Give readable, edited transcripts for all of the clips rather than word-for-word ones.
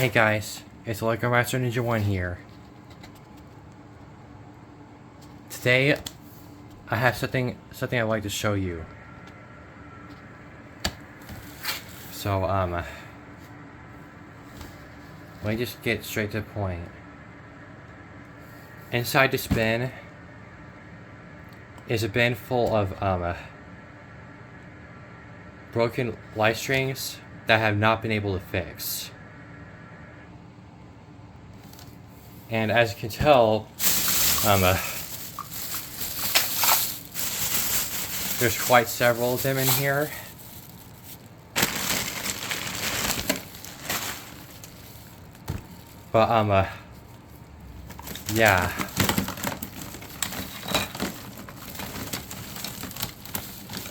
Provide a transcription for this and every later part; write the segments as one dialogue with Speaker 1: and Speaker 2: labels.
Speaker 1: Hey guys, it's Lego Master Ninja 1 here. Today, I have something I'd like to show you. So, let me just get straight to the point. Inside this bin is a bin full of, broken light strings that I have not been able to fix. And as you can tell, there's quite several of them in here. But, yeah.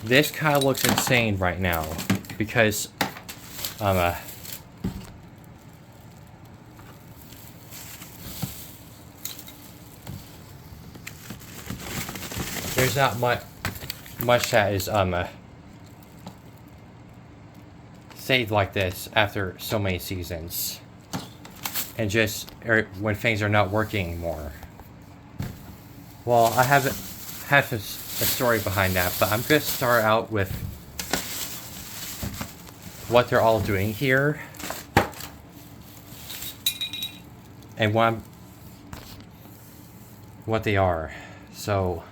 Speaker 1: This kind of looks insane right now because, there's not much that is, saved like this after so many seasons. And just when things are not working anymore. Well, I have a story behind that, but I'm going to start out with what they're all doing here. And what they are. So,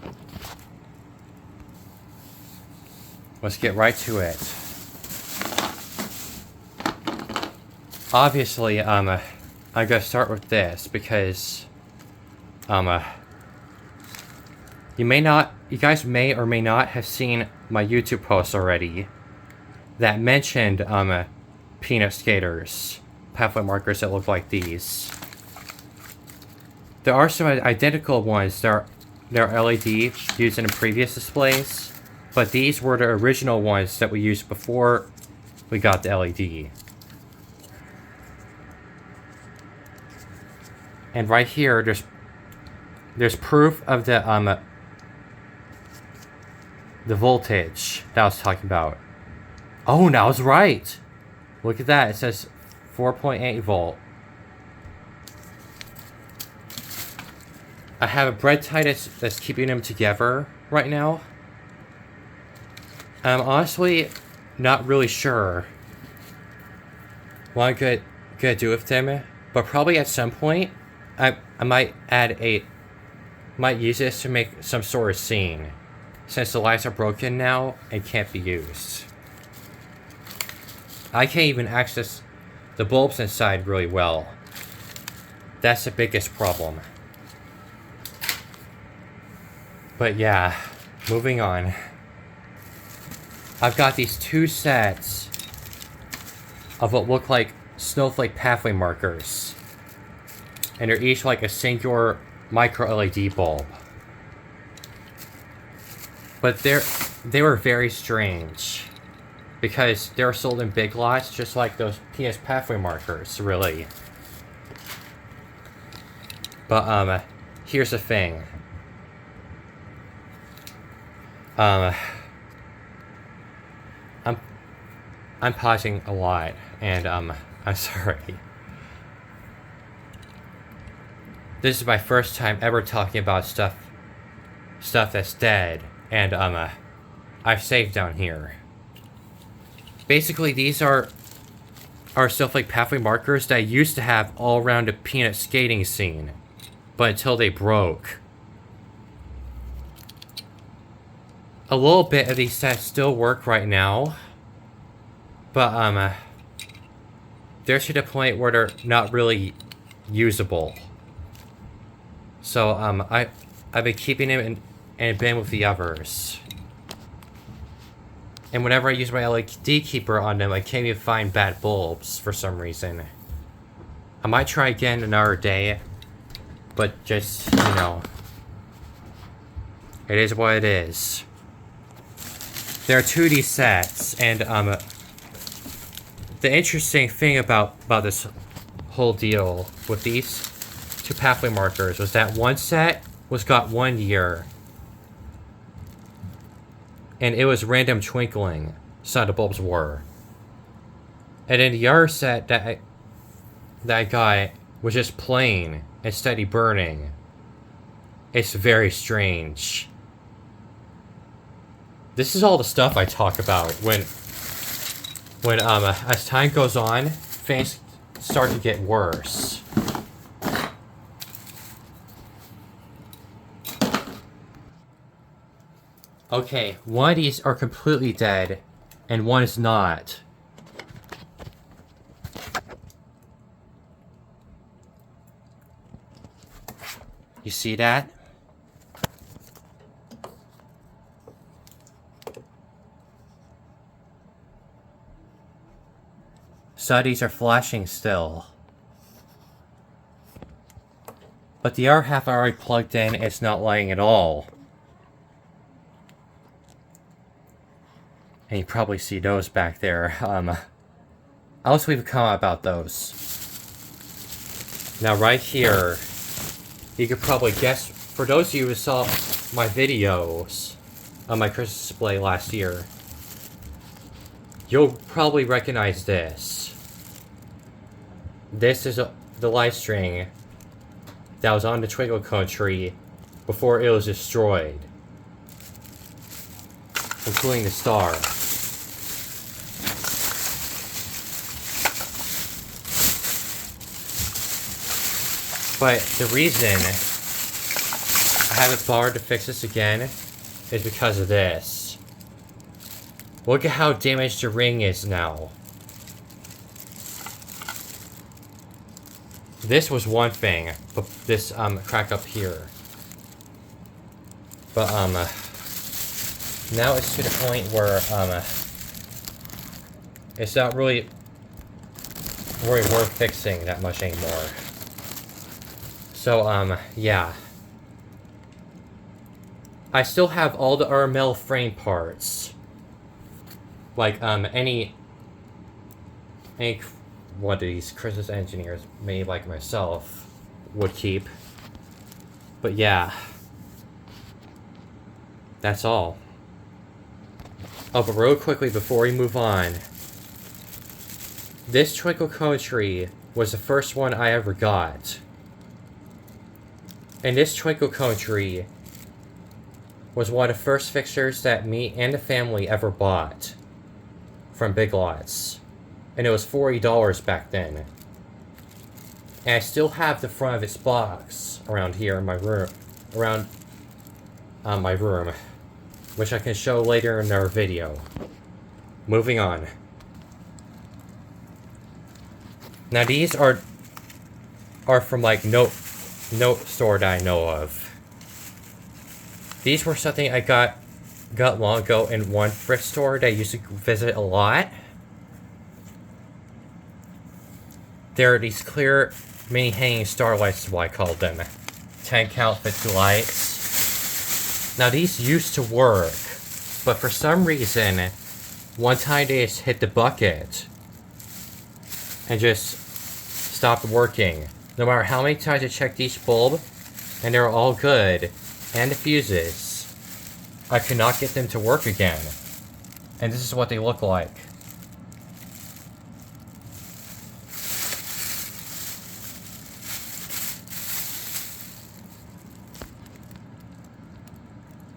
Speaker 1: let's get right to it. Obviously, I'm gonna start with this because, you guys may or may not have seen my YouTube posts already that mentioned, peanut skaters, pathway markers that look like these. There are some identical ones that are LED used in previous displays, but these were the original ones that we used before we got the LED. And right here, there's proof of the voltage that I was talking about. Oh, now I was right. Look at that. It says 4.8 volt. I have a bread tie that's keeping them together right now. I'm honestly not really sure what I'm gonna do with them, but probably at some point I might might use this to make some sort of scene, since the lights are broken now and can't be used. I can't even access the bulbs inside really well. That's the biggest problem. But yeah, moving on. I've got these two sets of what look like snowflake pathway markers. And they're each like a singular micro LED bulb. But they were very strange, because they're sold in big lots, just like those PS pathway markers, really. But here's the thing. I'm pausing a lot, and I'm sorry. This is my first time ever talking about stuff that's dead, and I've saved down here. Basically, these are snowflake pathway markers that I used to have all around the peanut skating scene, but until they broke. A little bit of these sets still work right now, but they're to the point where they're not really usable. So I've been keeping them in a bin with the others. And whenever I use my LED keeper on them, I can't even find bad bulbs for some reason. I might try again another day, but just, you know, it is what it is. There are 2D sets, and the interesting thing about this whole deal with these two pathway markers was that one set got 1 year, and it was random twinkling, some of the bulbs were. And then the other set that that I got was just plain and steady burning. It's very strange. This is all the stuff I talk about when as time goes on, things start to get worse. Okay, one of these are completely dead, and one is not. You see that? Studies are flashing still. But the other half I already plugged in, it's not lighting at all. And you probably see those back there. I'll just leave a comment about those. Now right here, you could probably guess, for those of you who saw my videos on my Christmas display last year, you'll probably recognize this. This is the light string that was on the Twinkle Cone tree before it was destroyed, including the star. But the reason I haven't bothered to fix this again is because of this. Look at how damaged the ring is now. This was one thing, but this crack up here. But now it's to the point where it's not really worth fixing that much anymore. So yeah. I still have all the metal frame parts. Like any one of these Christmas engineers, maybe like myself, would keep. But yeah. That's all. Oh, but real quickly before we move on. This Twinkle Cone tree was the first one I ever got. And this Twinkle Cone tree was one of the first fixtures that me and the family ever bought from Big Lots. And it was $40 back then. And I still have the front of its box around here in my room. Around my room. Which I can show later in our video. Moving on. Now these are from like note store that I know of. These were something I got long ago in one thrift store that I used to visit a lot. There are these clear mini hanging starlights is what I call them. 10 count 50 lights. Now these used to work, but for some reason, one time they just hit the bucket and just stopped working. No matter how many times I checked each bulb, and they're all good, and the fuses, I could not get them to work again. And this is what they look like.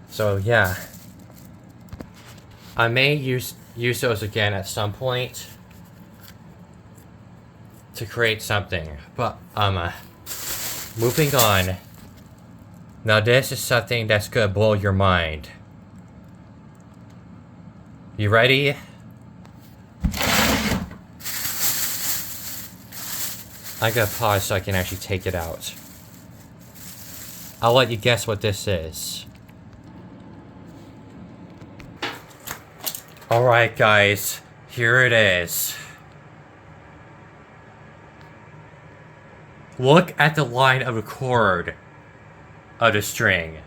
Speaker 1: So yeah, I may use those again at some point to create something, but moving on. Now this is something that's gonna blow your mind. You ready? I gotta pause so I can actually take it out. I'll let you guess what this is. Alright guys, here it is. Look at the line of the cord of the string.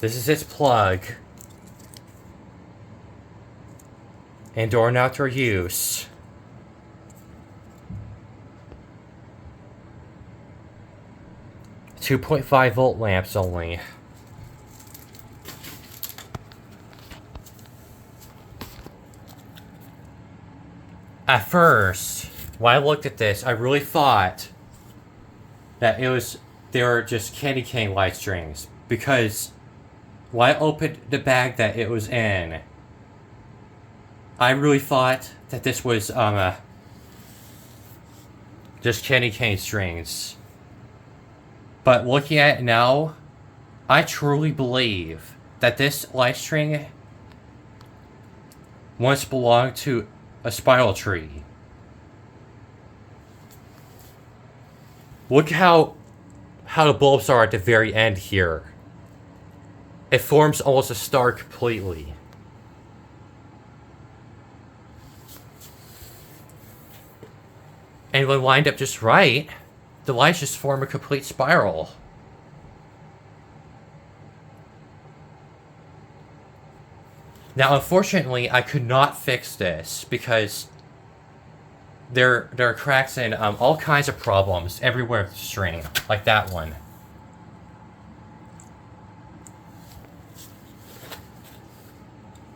Speaker 1: This is its plug. Indoor and outdoor use. 2.5 volt lamps only. At first, when I looked at this, I really thought that they were just candy cane light strings, because when I opened the bag that it was in, I really thought that this was just candy cane strings. But looking at it now, I truly believe that this light string once belonged to a spiral tree. Look how the bulbs are at the very end here. It forms almost a star completely. And when lined up just right, the lights just form a complete spiral. Now, unfortunately, I could not fix this because there are cracks and all kinds of problems everywhere with the string, like that one.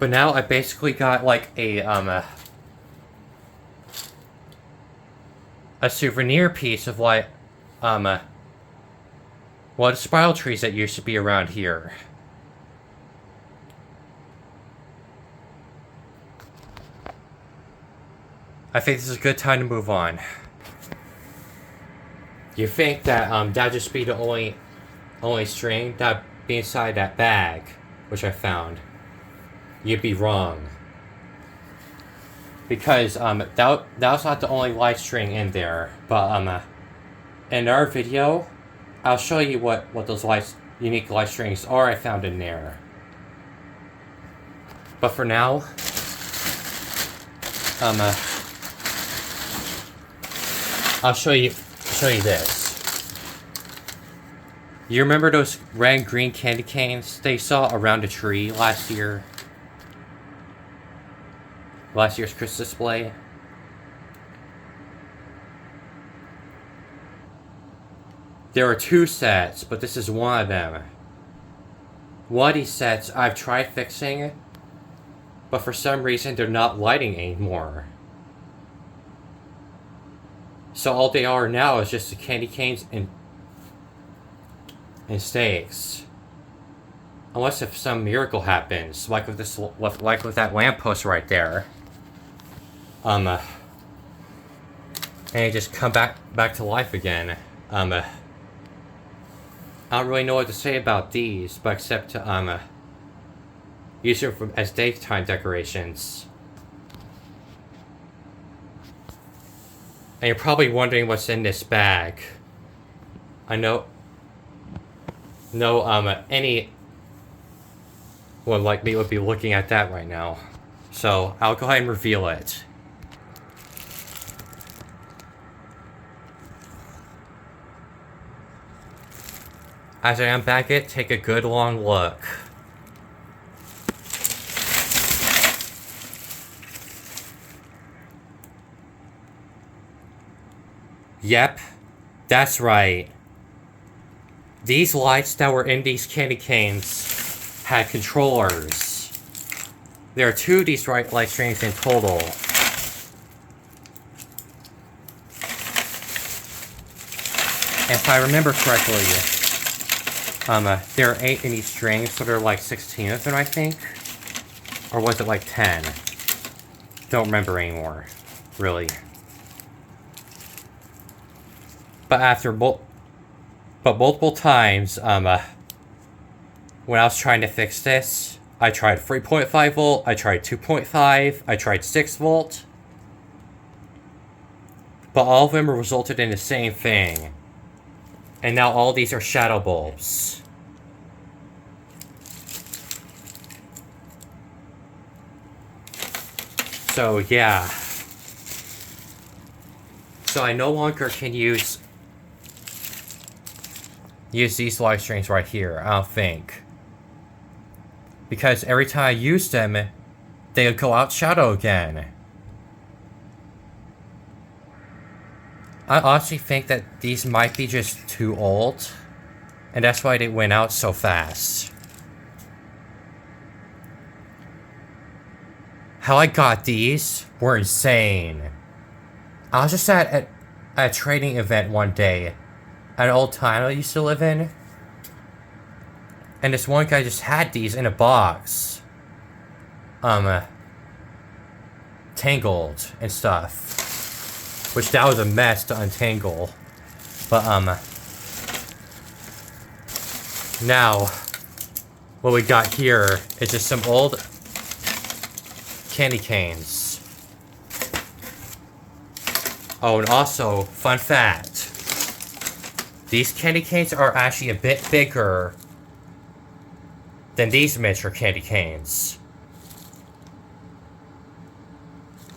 Speaker 1: But now I basically got like a souvenir piece of like the spiral trees that used to be around here. I think this is a good time to move on. You think that that'd just be the only string that'd be inside that bag, which I found. You'd be wrong. Because that was not the only light string in there, but in our video, I'll show you what those unique light strings are I found in there. But for now, I'll show you this. You remember those red and green candy canes they saw around a tree last year? Last year's Christmas display? There are 2 sets, but this is one of them. One of these sets I've tried fixing, but for some reason they're not lighting anymore. So all they are now is just the candy canes and stakes. Unless if some miracle happens, like with this, like with that lamppost right there. And it just come back to life again. I don't really know what to say about these, but except to use them as daytime decorations. And you're probably wondering what's in this bag. I know anyone like me would be looking at that right now. So I'll go ahead and reveal it. As I unpack it, take a good long look. Yep, that's right. These lights that were in these candy canes had controllers. There are 2 of these light strings in total. If I remember correctly, there are 8 in each string, so there are like 16 of them, I think. Or was it like 10? Don't remember anymore, really. But after multiple times, when I was trying to fix this, I tried 3.5 volt, I tried 2.5, I tried 6 volt. But all of them resulted in the same thing. And now all these are shadow bulbs. So yeah. So I no longer can use these light strings right here, I don't think. Because every time I use them, they would go out shadow again. I honestly think that these might be just too old. And that's why they went out so fast. How I got these were insane. I was just at a trading event one day at an old town I used to live in. And this one guy just had these in a box. Tangled and stuff. Which that was a mess to untangle. But, now, what we got here is just some old candy canes. Oh, and also, fun fact. These candy canes are actually a bit bigger than these miniature candy canes.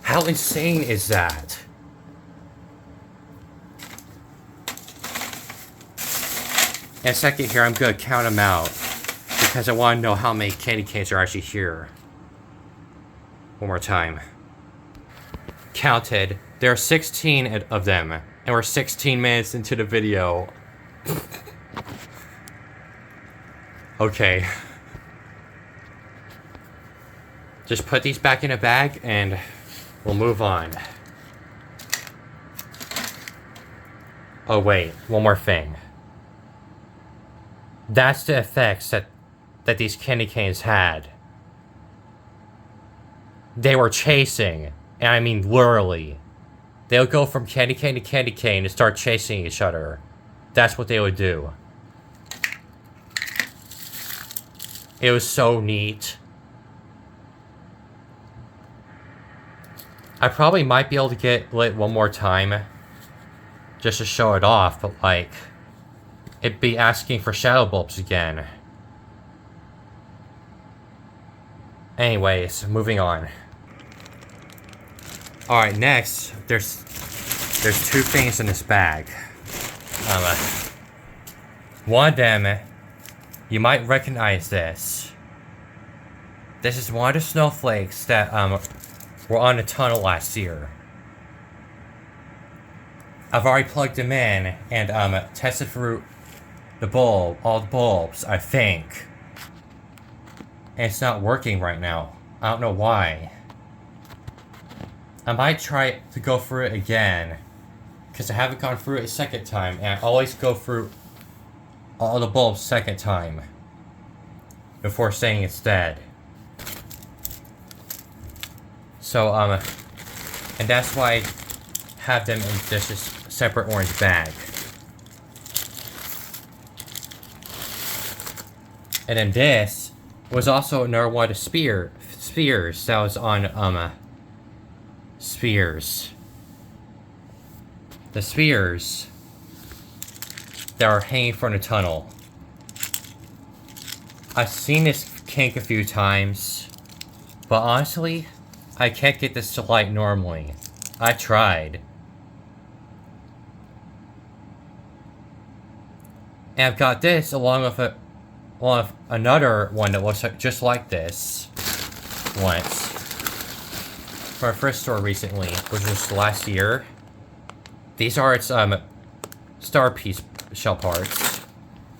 Speaker 1: How insane is that? In a second here, I'm gonna count them out because I want to know how many candy canes are actually here. One more time. Counted. There are 16 of them, and we're 16 minutes into the video. Okay. Just put these back in a bag, and we'll move on. Oh wait, one more thing. That's the effects that these candy canes had. They were chasing, and I mean literally. They would go from candy cane to candy cane and start chasing each other. That's what they would do. It was so neat. I probably might be able to get lit one more time. Just to show it off, but like... it'd be asking for shadow bulbs again. Anyways, moving on. Alright, next, there's two things in this bag. One of them, you might recognize this. This is one of the snowflakes that were on the tunnel last year. I've already plugged them in and tested through the bulb, all the bulbs, I think. And it's not working right now. I don't know why. I might try to go through it again. Because I haven't gone through it a second time. And I always go through all the bulbs second time. Before saying it's dead. So, and that's why I have them in just a separate orange bag. And then this was also another one of the spheres that was on, spheres. The spheres that are hanging from the tunnel. I've seen this kink a few times, but honestly, I can't get this to light normally. I tried. And I've got this along with another one that looks just like this once from our first store recently, which was last year. These are its star piece shell parts,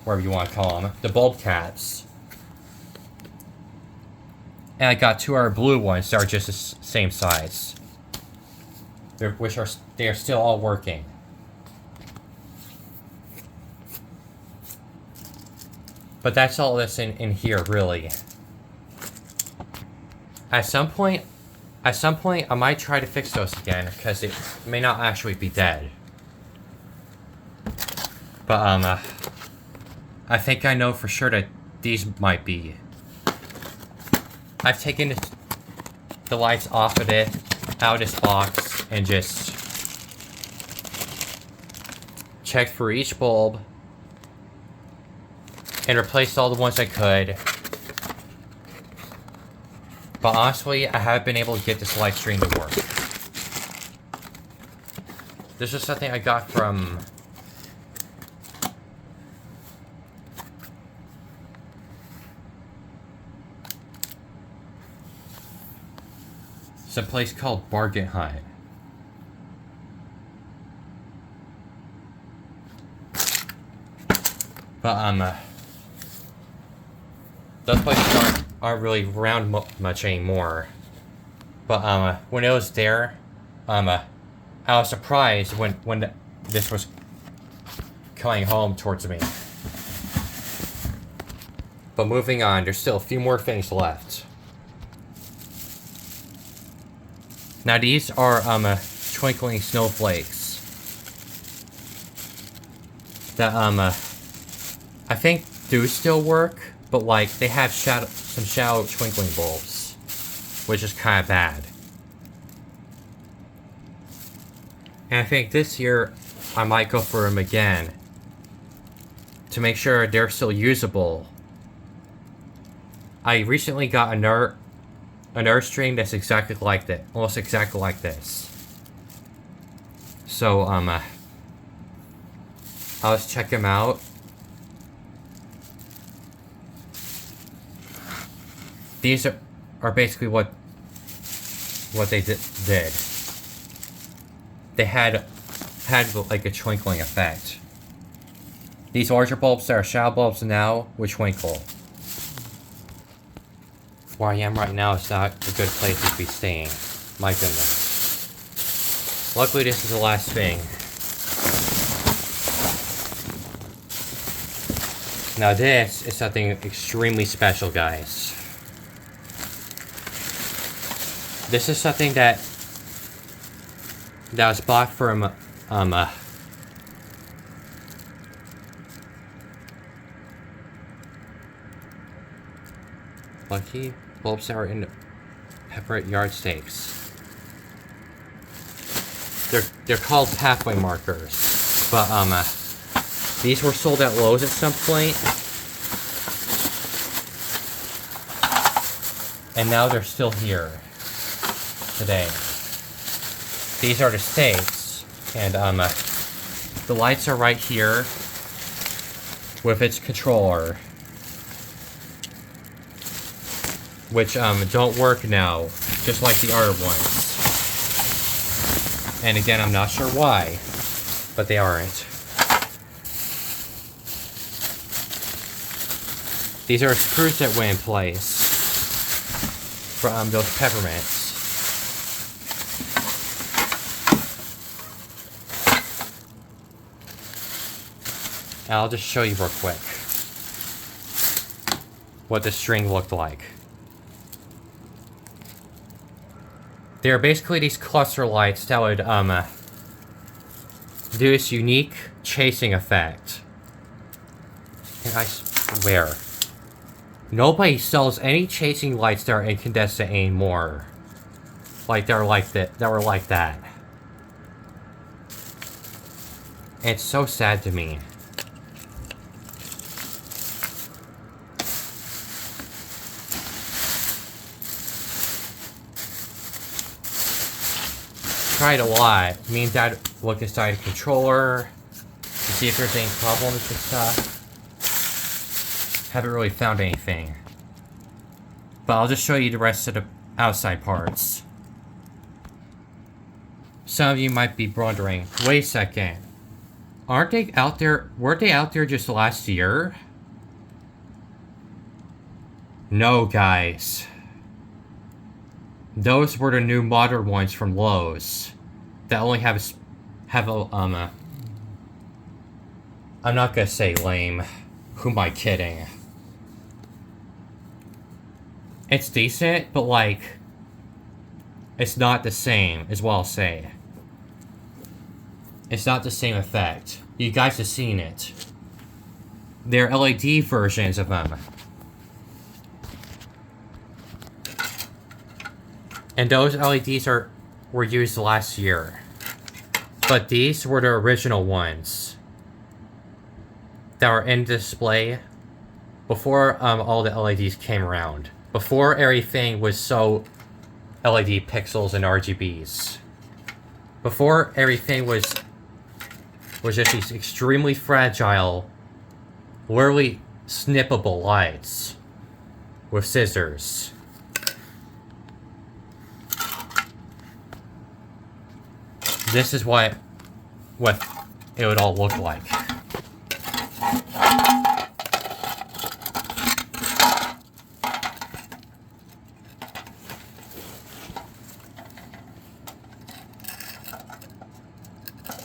Speaker 1: whatever you want to call them, the bulb caps. And I got two other blue ones that are just the same size, they are still all working. But that's all that's in here, really. At some point, I might try to fix those again, because it may not actually be dead. But, I think I know for sure that these might be. I've taken the lights off of it, out of this box, and just checked for each bulb. And replaced all the ones I could. But honestly, I haven't been able to get this live stream to work. This is something I got from... some place called Bargain Hunt. But, those places aren't really around much anymore. But, when it was there, I was surprised when this was coming home towards me. But moving on, there's still a few more things left. Now these are, twinkling snowflakes. That, I think do still work, but like, they have some shallow twinkling bulbs. Which is kinda bad. And I think this year, I might go for them again. To make sure they're still usable. I recently got another string that's exactly like that. Almost exactly like this. So, I'll just check them out. These are basically what they did. They had like a twinkling effect. These larger bulbs are shallow bulbs now, which twinkle. Where I am right now is not a good place to be staying. My goodness. Luckily, this is the last thing. Now this is something extremely special, guys. This is something that was bought from, Lucky bulbs that are in peppermint yardsticks. They're called pathway markers, but these were sold at Lowe's at some point, and now they're still here today. These are the stakes, and the lights are right here with its controller. Which, don't work now, just like the other ones. And again, I'm not sure why, but they aren't. These are screws that went in place from those peppermints. And I'll just show you real quick what the string looked like. They're basically these cluster lights that would, do this unique chasing effect. And I swear, nobody sells any chasing lights that are incandescent anymore. Like, they're like that, that were like that. And it's so sad to me. Tried a lot. Me and Dad looked inside the controller to see if there's any problems and stuff. Haven't really found anything. But I'll just show you the rest of the outside parts. Some of you might be wondering, wait a second. Aren't they out there? Weren't they out there just last year? No, guys. Those were the new modern ones from Lowe's. That only have a, I'm not gonna say lame. Who am I kidding? It's decent, but like, it's not the same, is what I'll say. It's not the same effect. You guys have seen it. They're LED versions of them. And those LEDs were used last year. But these were the original ones that were in display before all the LEDs came around. Before everything was so LED pixels and RGBs. Before everything was just these extremely fragile, literally snippable lights with scissors. This is what it would all look like.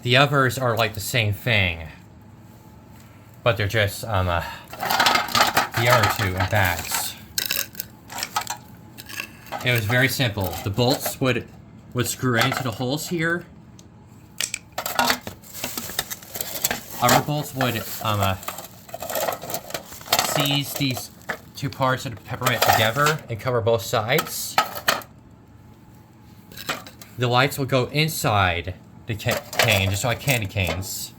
Speaker 1: The others are like the same thing, but they're just the other two in bags. It was very simple. The bolts would screw into the holes here. Other bolts would seize these two parts of the peppermint together and cover both sides. The lights will go inside the cane, just like candy canes.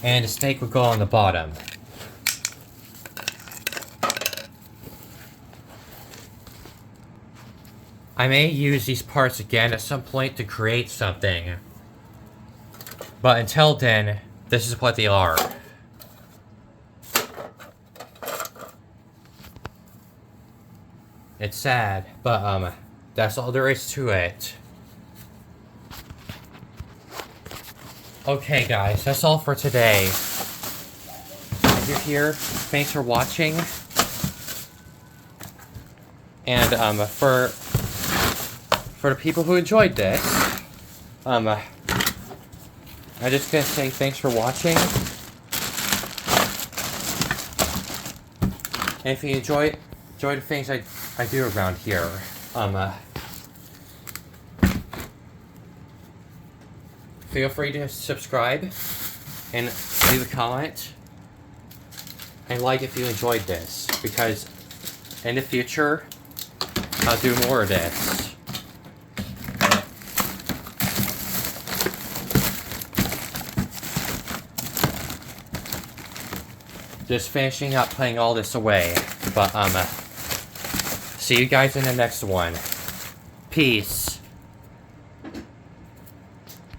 Speaker 1: And the snake will go on the bottom. I may use these parts again at some point to create something. But until then, this is what they are. It's sad, but that's all there is to it. Okay guys, that's all for today. If you're here, thanks for watching. And for the people who enjoyed this, I'm just gonna say thanks for watching. And if you enjoy the things I do around here, feel free to subscribe and leave a comment and like if you enjoyed this, because in the future I'll do more of this. Just finishing up putting all this away, but see you guys in the next one. Peace.